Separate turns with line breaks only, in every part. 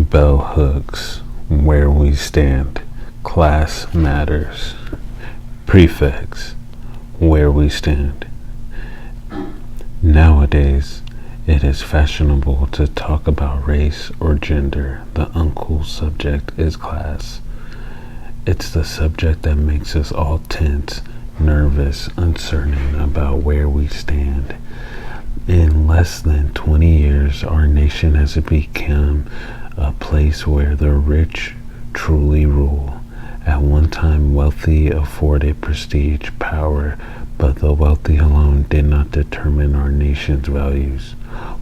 Bell hooks, where we stand. Class matters. Prefix, where we stand. Nowadays, it is fashionable to talk about race or gender. The uncool subject is class. It's the subject that makes us all tense, nervous, uncertain about where we stand. In less than 20 years, our nation has become a place where the rich truly rule. At one time, wealthy afforded prestige, power, but the wealthy alone did not determine our nation's values.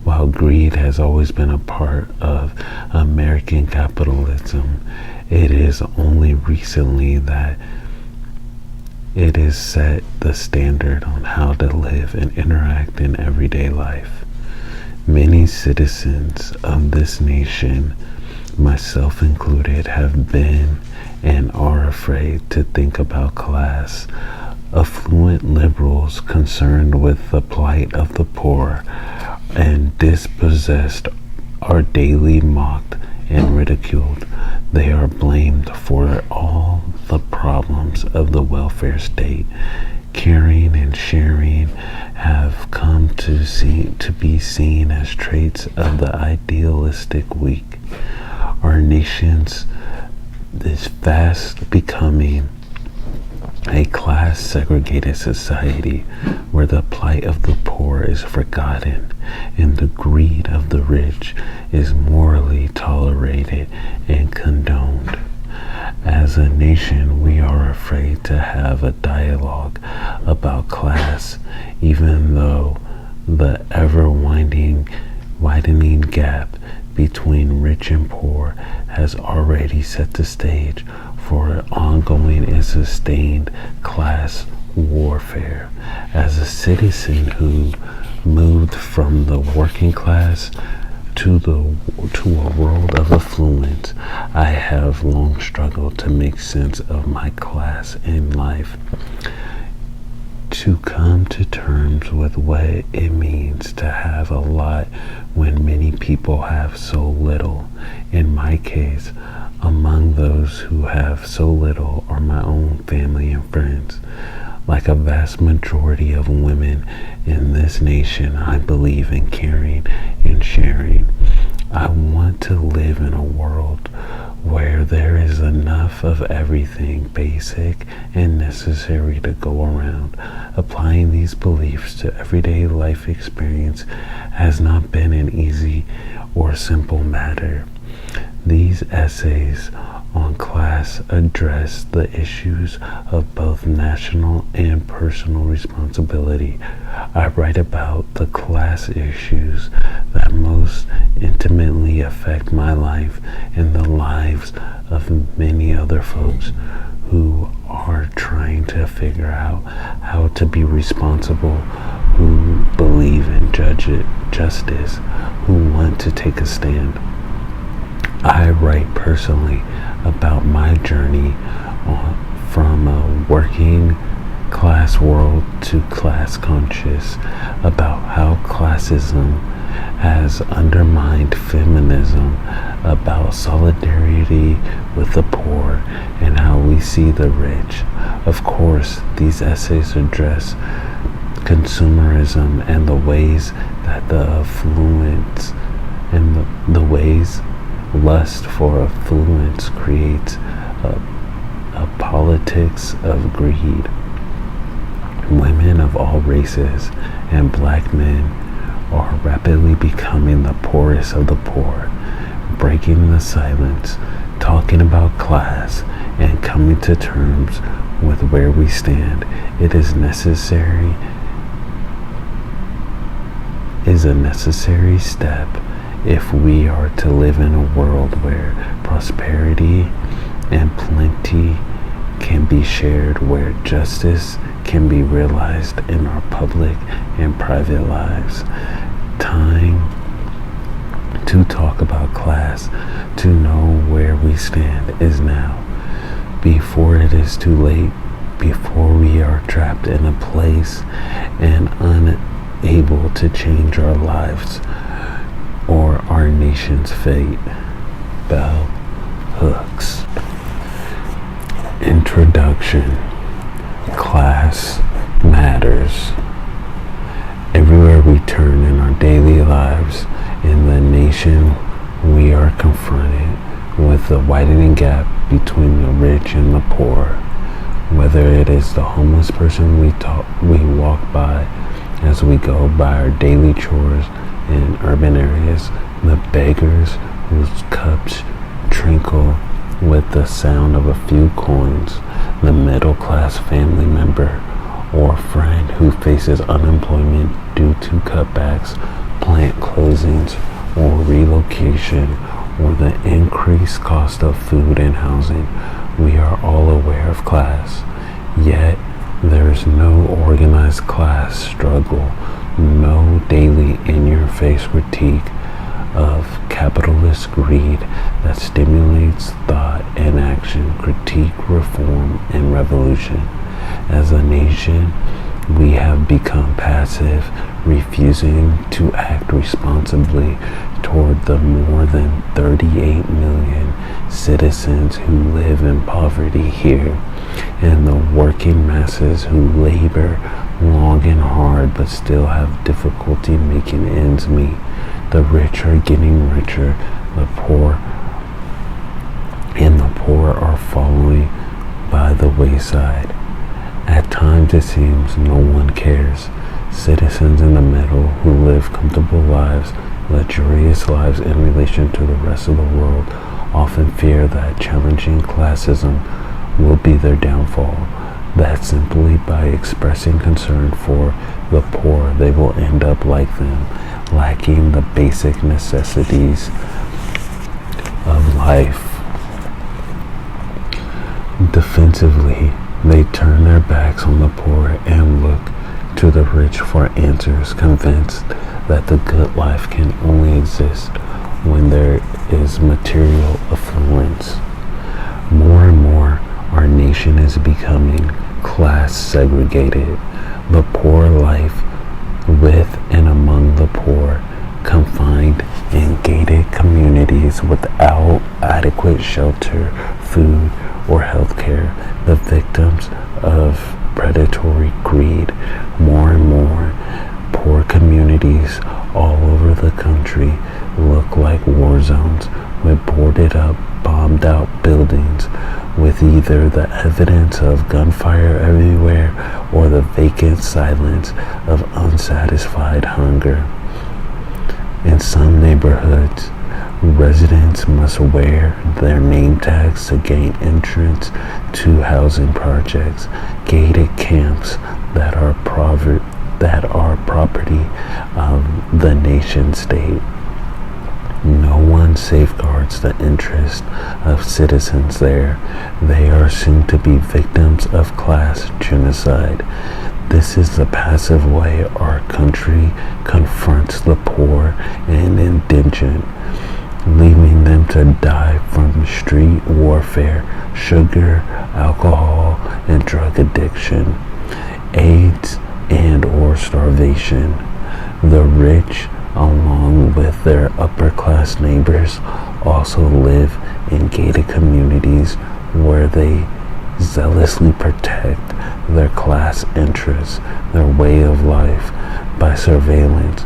While greed has always been a part of American capitalism, it is only recently that it has set the standard on how to live and interact in everyday life. Many citizens of this nation, myself included, have been and are afraid to think about class. Affluent liberals concerned with the plight of the poor and dispossessed are daily mocked and ridiculed. They are blamed for all the problems of the welfare state. Caring and sharing have come to be seen as traits of the idealistic weak. Our nation's is fast becoming a class segregated society where the plight of the poor is forgotten and the greed of the rich is morally tolerated and condoned. As a nation, we are afraid to have a dialogue about class, even though the widening gap between rich and poor has already set the stage for ongoing and sustained class warfare. As a citizen who moved from the working class to a world of affluence, I have long struggled to make sense of my class in life. To come to terms with what it means to have a lot when many people have so little. In my case, among those who have so little are my own family and friends. Like a vast majority of women in this nation, I believe in caring and sharing. I want to live in a world where there is enough of everything basic and necessary to go around. Applying these beliefs to everyday life experience has not been an easy or simple matter. These essays on class address the issues of both national and personal responsibility. I write about the class issues that most intimately affect my life and the lives of many other folks who are trying to figure out how to be responsible, who believe in justice, who want to take a stand. I write personally about my journey from a working class world to class conscious, about how classism has undermined feminism, about solidarity with the poor, and how we see the rich. Of course, these essays address consumerism and the ways that the affluence and the ways lust for affluence creates a politics of greed. Women of all races and black men are rapidly becoming the poorest of the poor, breaking the silence, talking about class, and coming to terms with where we stand. It is a necessary step if we are to live in a world where prosperity and plenty can be shared, where justice can be realized in our public and private lives. Time to talk about class, to know where we stand is now, before it is too late, before we are trapped in a place and unable to change our lives or our nation's fate. bell hooks. Introduction. Class matters. Everywhere we turn in our daily lives in the nation, we are confronted with the widening gap between the rich and the poor. Whether it is the homeless person we walk by as we go by our daily chores in urban areas, the beggars whose cups trinkle with the sound of a few coins, the middle-class family member or friend who faces unemployment due to cutbacks, plant closings, or relocation, or the increased cost of food and housing. We are all aware of class, yet there is no organized class struggle, no daily in-your-face critique of capitalist greed that stimulates thought and action, critique reform and revolution. As a nation, we have become passive, refusing to act responsibly toward the more than 38 million citizens who live in poverty here, and the working masses who labor long and hard but still have difficulty making ends meet. The rich are getting richer, the poor are falling by the wayside. At times it seems no one cares. Citizens in the middle who live comfortable lives, luxurious lives in relation to the rest of the world, often fear that challenging classism will be their downfall, that simply by expressing concern for the poor they will end up like them, lacking the basic necessities of life. Defensively, they turn their backs on the poor and look to the rich for answers, convinced that the good life can only exist when there is material affluence. More and more, our nation is becoming class segregated. The poor life with and among the poor, confined in gated communities without adequate shelter, food, or health care, the victims of predatory greed. More and more poor communities all over the country look like war zones with boarded up, bombed out buildings with either the evidence of gunfire everywhere or the vacant silence of unsatisfied hunger. In some neighborhoods, residents must wear their name tags to gain entrance to housing projects, gated camps that are property of the nation state. No one safeguards the interest of citizens there. They are soon to be victims of class genocide. This is the passive way our country confronts the poor and indigent, leaving them to die from street warfare, sugar, alcohol, and drug addiction, AIDS, and or starvation. The rich, along with their upper-class neighbors, also live in gated communities where they zealously protect their class interests, their way of life, by surveillance,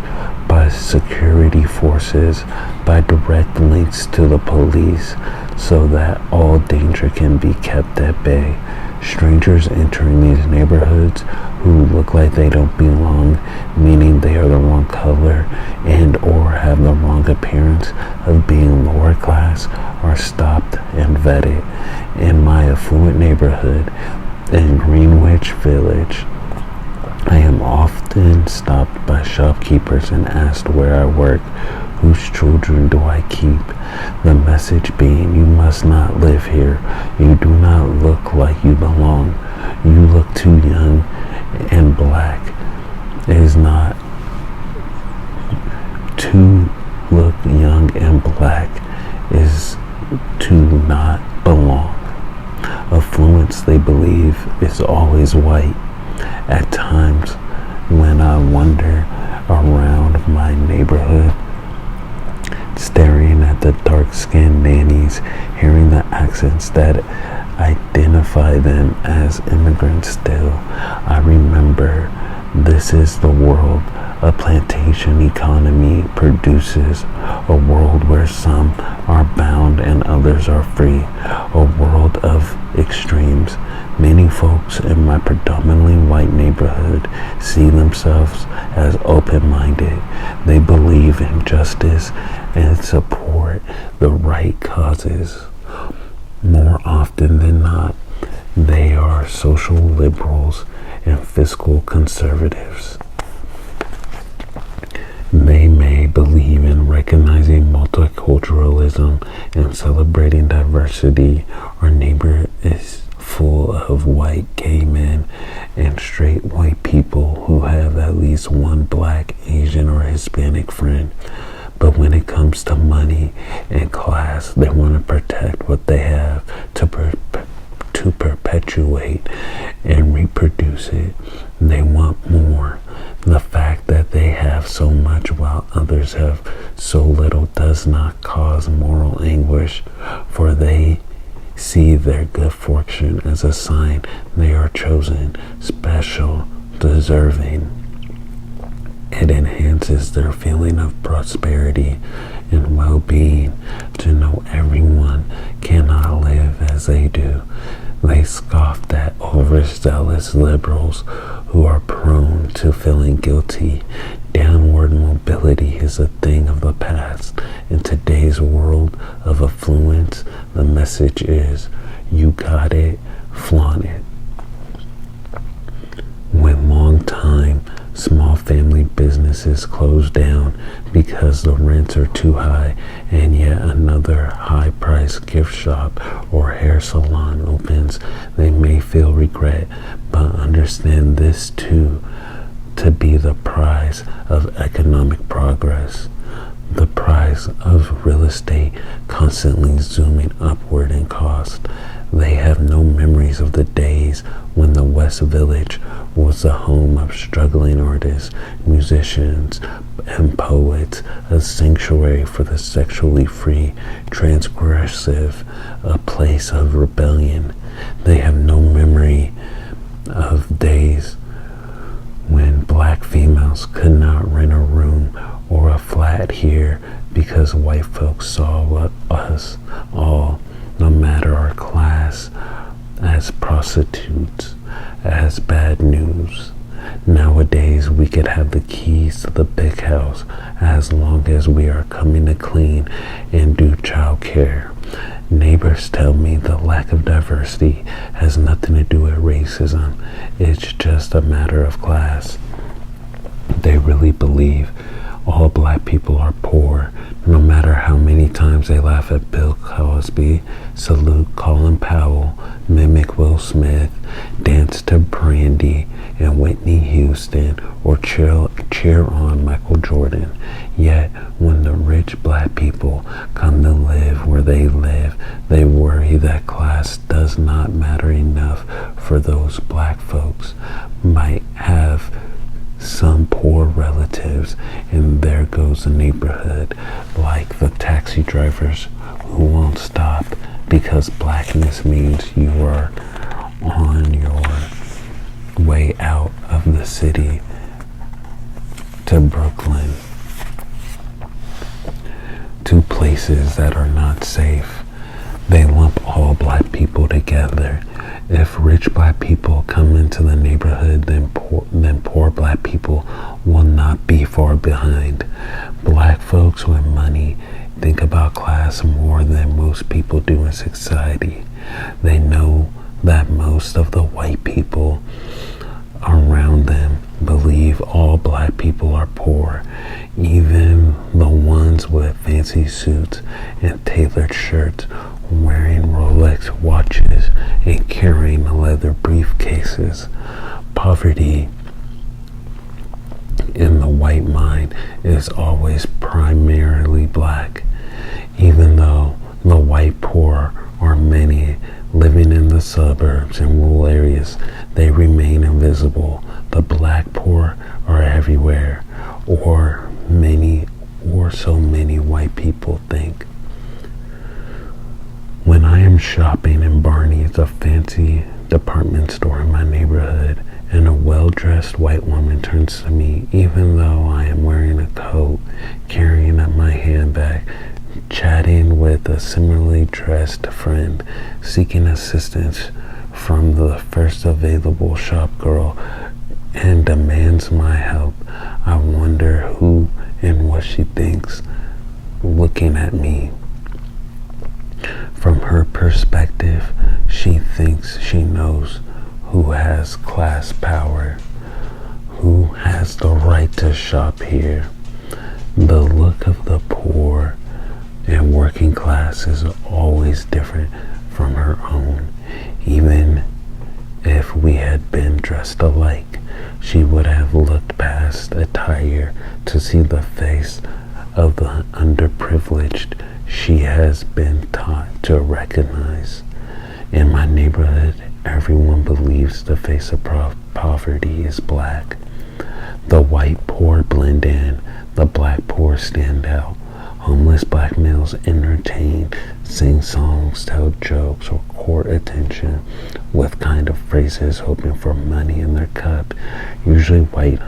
by security forces, by direct links to the police, so that all danger can be kept at bay. Strangers entering these neighborhoods who look like they don't belong, meaning they are the wrong color and or have the wrong appearance of being lower class, are stopped and vetted. In my affluent neighborhood in Greenwich Village, I am often stopped by shopkeepers and asked where I work, whose children do I keep, the message being, you must not live here, you do not look like you belong, you look too young and black. It is not to look young and black is to not belong. Affluence, they believe, is always white. At times, when I wander around my neighborhood, staring at the dark-skinned nannies, hearing the accents that identify them as immigrants still. I remember this is the world a plantation economy produces, a world where some are bound and others are free, a world of extremes. Many folks in my predominantly white neighborhood see themselves as open-minded. They believe in justice and support the right causes. More often than not, they are social liberals and fiscal conservatives. They may believe in recognizing multiculturalism and celebrating diversity. Our neighbor is full of white gay men and straight white people who have at least one black, Asian, or Hispanic friend. But when it comes to money and class, they want to protect what they have to perpetuate and reproduce it. They want more. The fact that they have so much while others have so little does not cause moral anguish, for they see their good fortune as a sign they are chosen, special, deserving. It enhances their feeling of prosperity and well-being to know everyone cannot live as they do. They scoffed at overzealous liberals who are prone to feeling guilty. Downward mobility is a thing of the past. In today's world of affluence, the message is, you got it, flaunt it. When long-time small family businesses close down because the rents are too high, and yet another high-priced gift shop or hair salon opens, they may feel regret, but understand this too to be the price of economic progress. The price of real estate constantly zooming upward in cost. They have no memories of the days when the West Village was the home of struggling artists, musicians, and poets, a sanctuary for the sexually free, transgressive, a place of rebellion. They have no memory of days when black females could not rent a room or a flat here because white folks saw us all, no matter our class, as prostitutes, as bad news. Nowadays, we could have the keys to the big house as long as we are coming to clean and do child care. Neighbors tell me the lack of diversity has nothing to do with racism. It's just a matter of class. They really believe all black people are poor, no matter how many times they laugh at Bill Cosby, salute Colin Powell, mimic Will Smith, dance to Brandy and Whitney Houston, or cheer on Michael Jordan. Yet, when the rich black people come to live where they live, they worry that class does not matter enough for those black folks. Might have some poor relatives, and there goes the neighborhood, like the taxi drivers who won't stop because blackness means you are on your way out of the city to Brooklyn, to places that are not safe. They lump all black people together. If rich black people come into the neighborhood, then poor black people will not be far behind. Black folks with money think about class more than most people do in society. They know that most of the white people around them believe all black people are poor, even the ones with fancy suits and tailored shirts, wearing Rolex watches and carrying leather briefcases. Poverty in the white mind is always primarily black. Even though the white poor are many living in the suburbs and rural areas, they remain invisible. The black poor are everywhere, or many or so many white people think. When I am shopping in Barney's, a fancy department store in my neighborhood, and a well-dressed white woman turns to me, even though I am wearing a coat, carrying up my handbag, chatting with a similarly dressed friend, seeking assistance from the first available shop girl, and demands my help, I wonder who and what she thinks looking at me. From her perspective, she thinks she knows who has class power, who has the right to shop here. The look of the poor and working class is always different from her own. Even if we had been dressed alike, she would have looked past attire to see the face of the underprivileged she has been taught to recognize. In my neighborhood, everyone believes the face of poverty is black. The white poor blend in, the black poor stand out. Homeless black males entertain, sing songs, tell jokes, or court attention with kind of phrases hoping for money in their cup. Usually white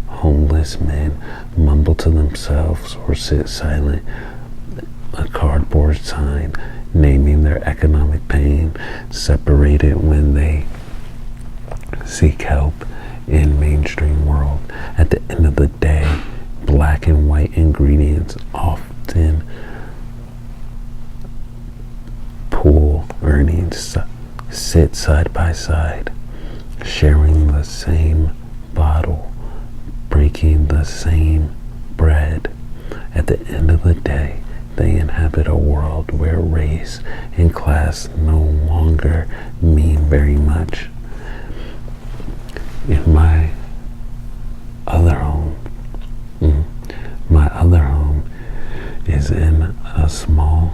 homeless men mumble to themselves or sit silent. A cardboard sign naming their economic pain, separated when they seek help in mainstream world. At the end of the day, black and white ingredients often pool earnings, sit side by side, sharing the same bottle, breaking the same bread. At the end of the day, they inhabit a world where race and class no longer mean very much. In my other home is in a small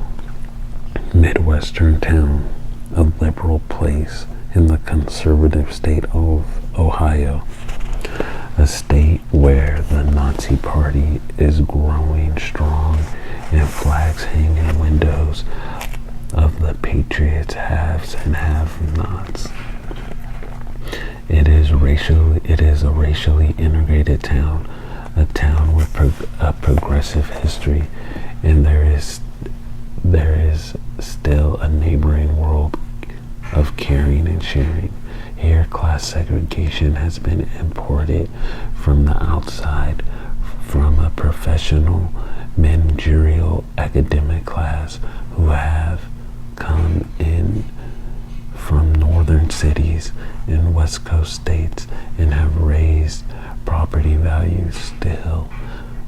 Midwestern town, a liberal place in the conservative state of Ohio, a state where the Nazi Party is growing strong and flags hang in windows of the Patriots' haves and have-nots. It is a racially integrated town, a town with a progressive history, and there is still a neighboring world of caring and sharing. Here, class segregation has been imported from the outside, from a professional, managerial, academic class who have come in from northern cities and west coast states and have raised property values. Still,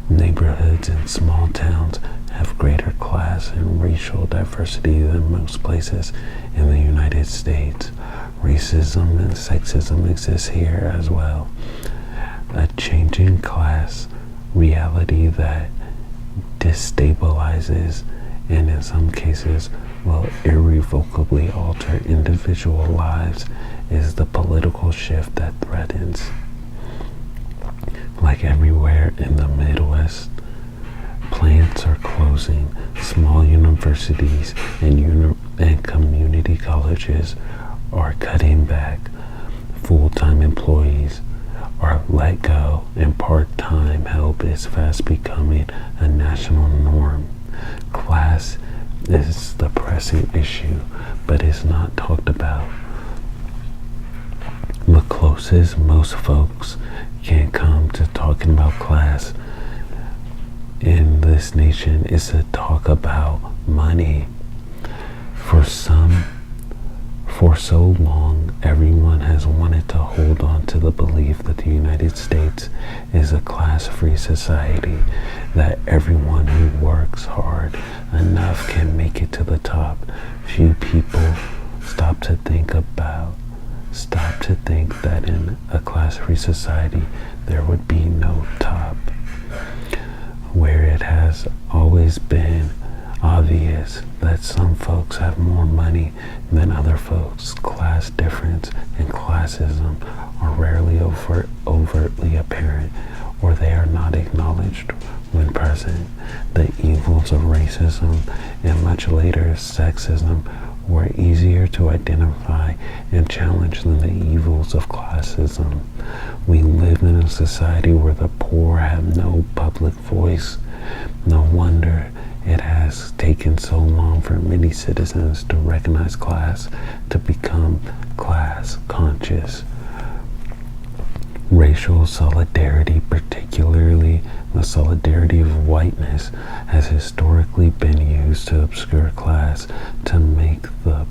neighborhoods in small towns have greater class and racial diversity than most places in the United States. Racism and sexism exist here as well. A changing class reality that destabilizes and in some cases will irrevocably alter individual lives is the political shift that threatens. Like everywhere in the Midwest, plants are closing. Small universities and community colleges are cutting back. Full-time employees are let go, and part-time help is fast becoming a national norm. Class is the pressing issue, but it's not talked about. The closest most folks can come to talking about class in this nation is to talk about money. For so long, everyone has wanted to hold on to the belief that the United States is a class-free society, that everyone who works hard enough can make it to the top. Few people stop to think that in a class-free society there would be no top, where it has always been obvious that some folks have more money than other folks. Class difference and classism are rarely overtly apparent or they are not acknowledged when present. The evils of racism and much later sexism were easier to identify and challenge than the evils of classism. We live in a society where the poor have no public voice. No wonder it has taken so long for many citizens to recognize class, to become class conscious. Racial solidarity, particularly the solidarity of whiteness, has historically been used to obscure class, to make the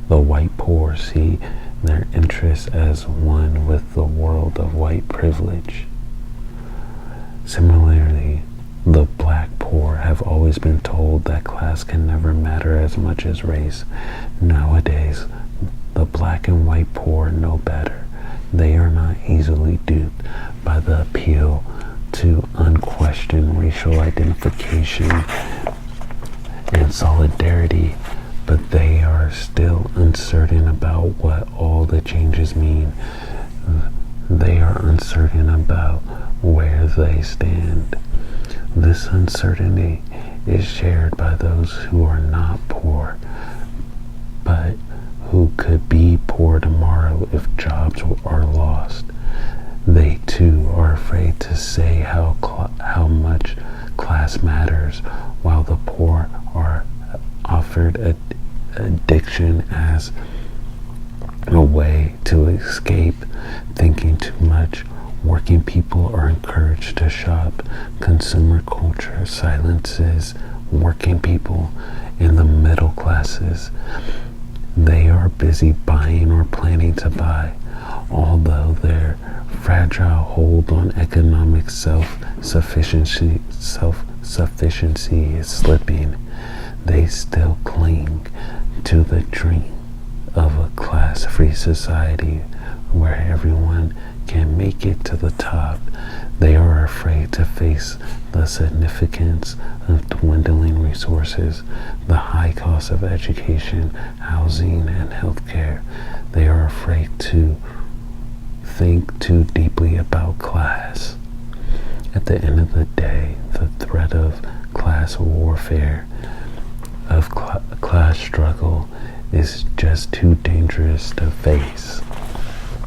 white poor, see their interests as one with the world of white privilege. Similarly, the black poor have always been told that class can never matter as much as race. Nowadays, the black and white poor know better. They are not easily duped by the appeal to unquestioned racial identification and solidarity, but they are still uncertain about what all the changes mean. They are uncertain about where they stand. This uncertainty is shared by those who are not poor, but who could be poor tomorrow if jobs are lost. They too are afraid to say how much class matters, while the poor are offered addiction as a way to escape thinking too much. Working people are encouraged to shop. Consumer culture silences working people in the middle classes. They are busy buying or planning to buy. Although their fragile hold on economic self-sufficiency is slipping, they still cling to the dream of a class-free society where everyone can make it to the top. They are afraid to face the significance of dwindling resources, the high cost of education, housing, and healthcare. They are afraid to think too deeply about class. At the end of the day, the threat of class warfare, of class struggle, is just too dangerous to face.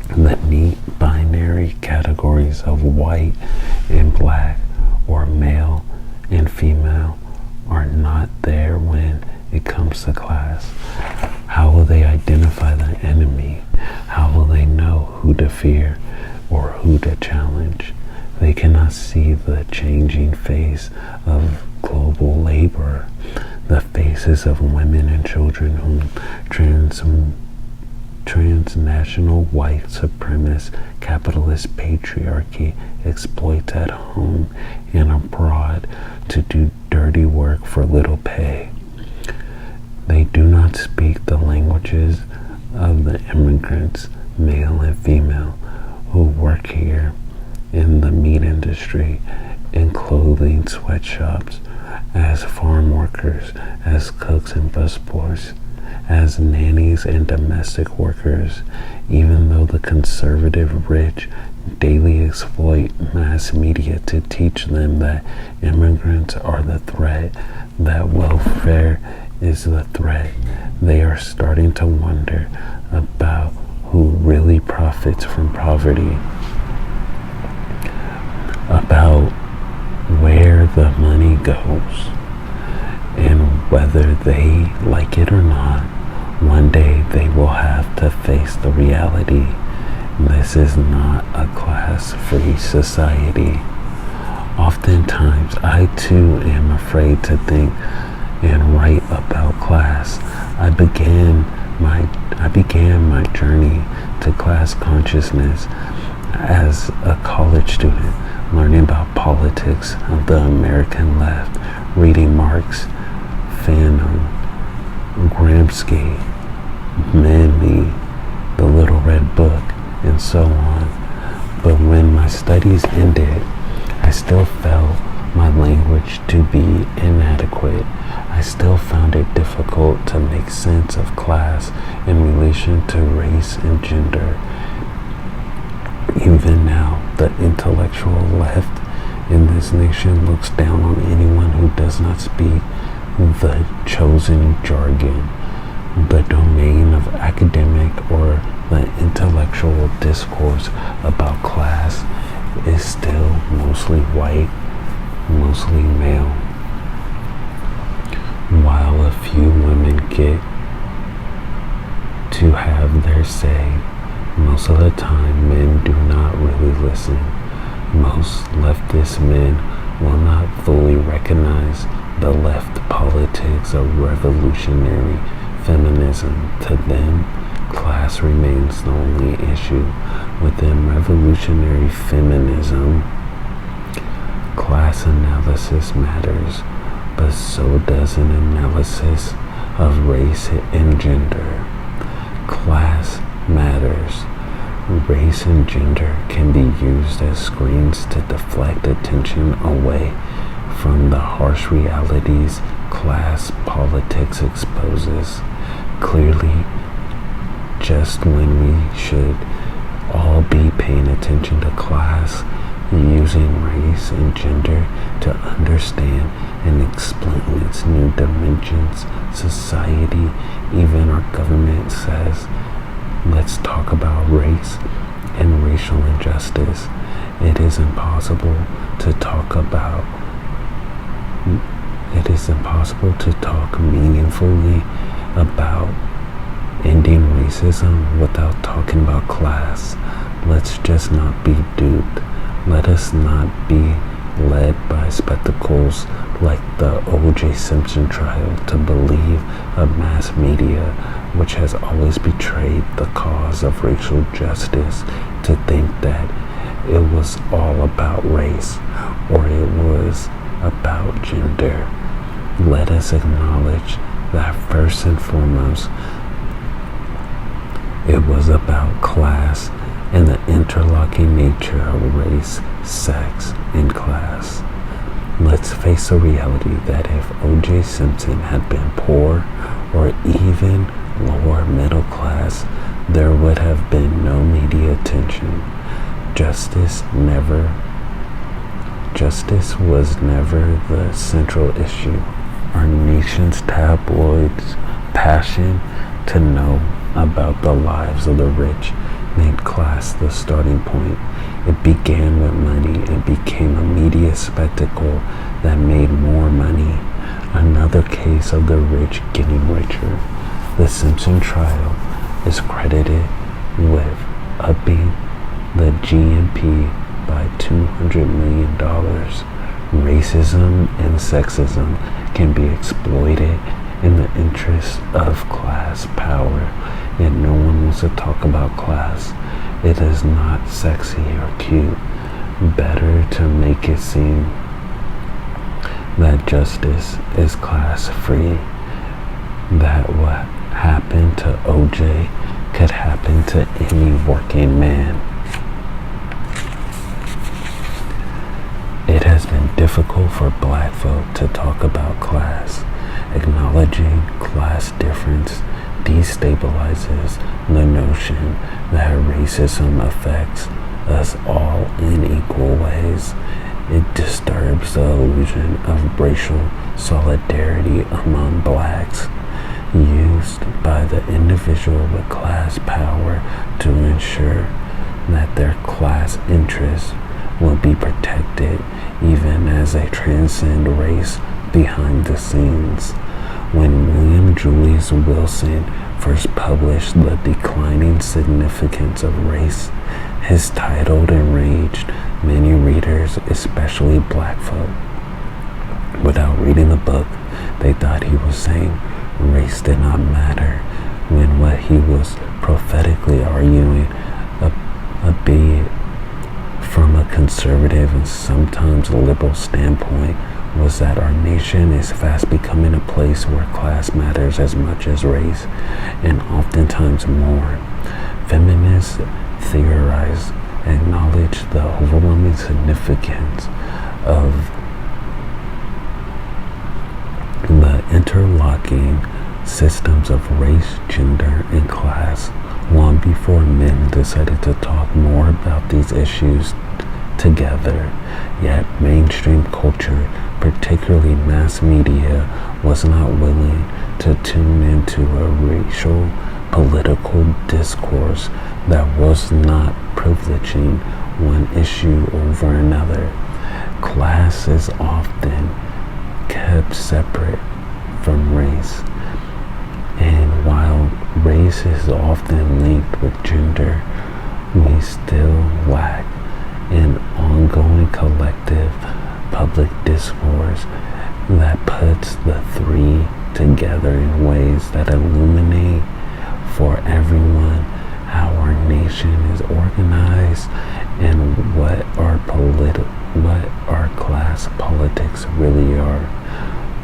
The neat binary categories of white and black, or male and female, are not there when it comes to class. How will they identify the enemy? How will they know who to fear or who to challenge? They cannot see the changing face of global labor, the faces of women and children whom transnational white supremacist capitalist patriarchy exploits at home and abroad to do dirty work for little pay. They do not speak the languages of the immigrants, male and female, who work here in the meat industry, in clothing sweatshops, as farm workers, as cooks and busboys, as nannies and domestic workers, even though the conservative rich daily exploit mass media to teach them that immigrants are the threat, that welfare is the threat. They are starting to wonder about who really profits from poverty, about where the money goes, and whether they like it or not. One day they will have to face the reality. This is not a class-free society. Oftentimes, I too am afraid to think and write about class. I began my journey to class consciousness as a college student, learning about politics of the American left, reading Marx, Fanon, Gramsci, Manley, The Little Red Book, and so on. But when my studies ended, I still felt my language to be inadequate. I still found it difficult to make sense of class in relation to race and gender. Even now, the intellectual left in this nation looks down on anyone who does not speak the chosen jargon. The domain of academic or the intellectual discourse about class is still mostly white, mostly male. While a few women get to have their say, most of the time men do not really listen. Most leftist men will not fully recognize the left politics of revolutionary feminism. To them, class remains the only issue. Within revolutionary feminism, class analysis matters, but so does an analysis of race and gender. Class matters. Race and gender can be used as screens to deflect attention away from the harsh realities class politics exposes. Clearly, just when we should all be paying attention to class, using race and gender to understand and explain its new dimensions, society, even our government says, let's talk about race and racial injustice. It is impossible to talk meaningfully about ending racism without talking about class. Let's just not be duped. Let us not be led by spectacles like the O.J. Simpson trial to believe a mass media which has always betrayed the cause of racial justice to think that it was all about race or it was about gender. Let us acknowledge that first and foremost, it was about class and the interlocking nature of race, sex, and class. Let's face the reality that if O.J. Simpson had been poor or even lower middle class, there would have been no media attention. Justice was never the central issue. Our nation's tabloids' passion to know about the lives of the rich made class the starting point. It began with money and became a media spectacle that made more money. Another case of the rich getting richer. The Simpson trial is credited with upping the GNP by $200 million. Racism and sexism can be exploited in the interest of class power, yet no one wants to talk about class. It is not sexy or cute. Better to make it seem that justice is class free, that what happened to OJ could happen to any working man. It has been difficult for black folk to talk about class. Acknowledging class difference destabilizes the notion that racism affects us all in equal ways. It disturbs the illusion of racial solidarity among blacks, used by the individual with class power to ensure that their class interests will be protected even as they transcend race behind the scenes. When William Julius Wilson first published The Declining Significance of Race, his title enraged many readers, especially black folk. Without reading the book, they thought he was saying race did not matter, when what he was prophetically arguing, albeit from a conservative and sometimes liberal standpoint, was that our nation is fast becoming a place where class matters as much as race, and oftentimes more. Feminists theorize, acknowledge the overwhelming significance of the interlocking systems of race, gender, and class, long before men decided to talk more about these issues together. Yet mainstream culture, particularly mass media, was not willing to tune into a racial political discourse that was not privileging one issue over another. Class is often kept separate from race, and while race is often linked with gender, we still lack an ongoing collective public discourse that puts the three together in ways that illuminate for everyone how our nation is organized and what our class politics really are.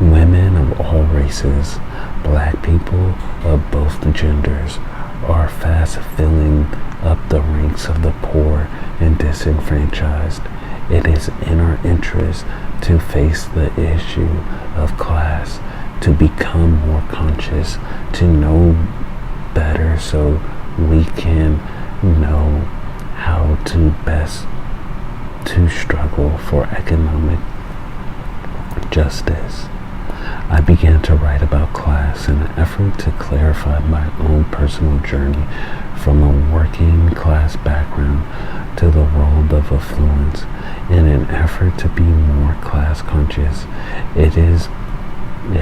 Women of all races, black people of both genders, are fast filling up the ranks of the poor and disenfranchised. It is in our interest to face the issue of class, to become more conscious, to know better so we can know how to best to struggle for economic justice. I began to write about class in an effort to clarify my own personal journey from a working class background to the world of affluence. In an effort to be more class conscious, it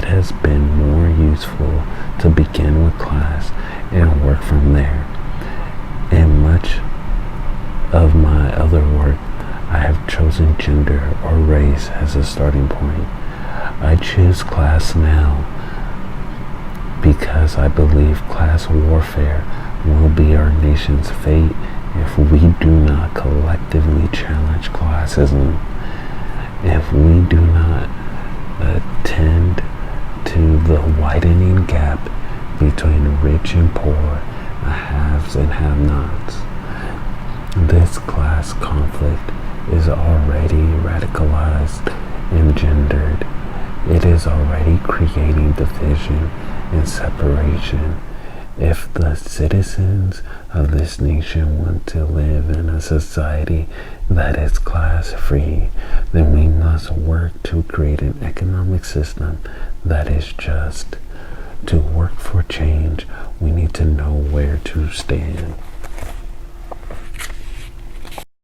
has been more useful to begin with class and work from there. In much of my other work, I have chosen gender or race as a starting point. I choose class now because I believe class warfare will be our nation's fate if we do not collectively challenge classism, if we do not attend to the widening gap between rich and poor, haves and have-nots. This class conflict is already radicalized and gendered. It is already creating division and separation. If the citizens of this nation want to live in a society that is class-free, then we must work to create an economic system that is just. To work for change, we need to know where to stand.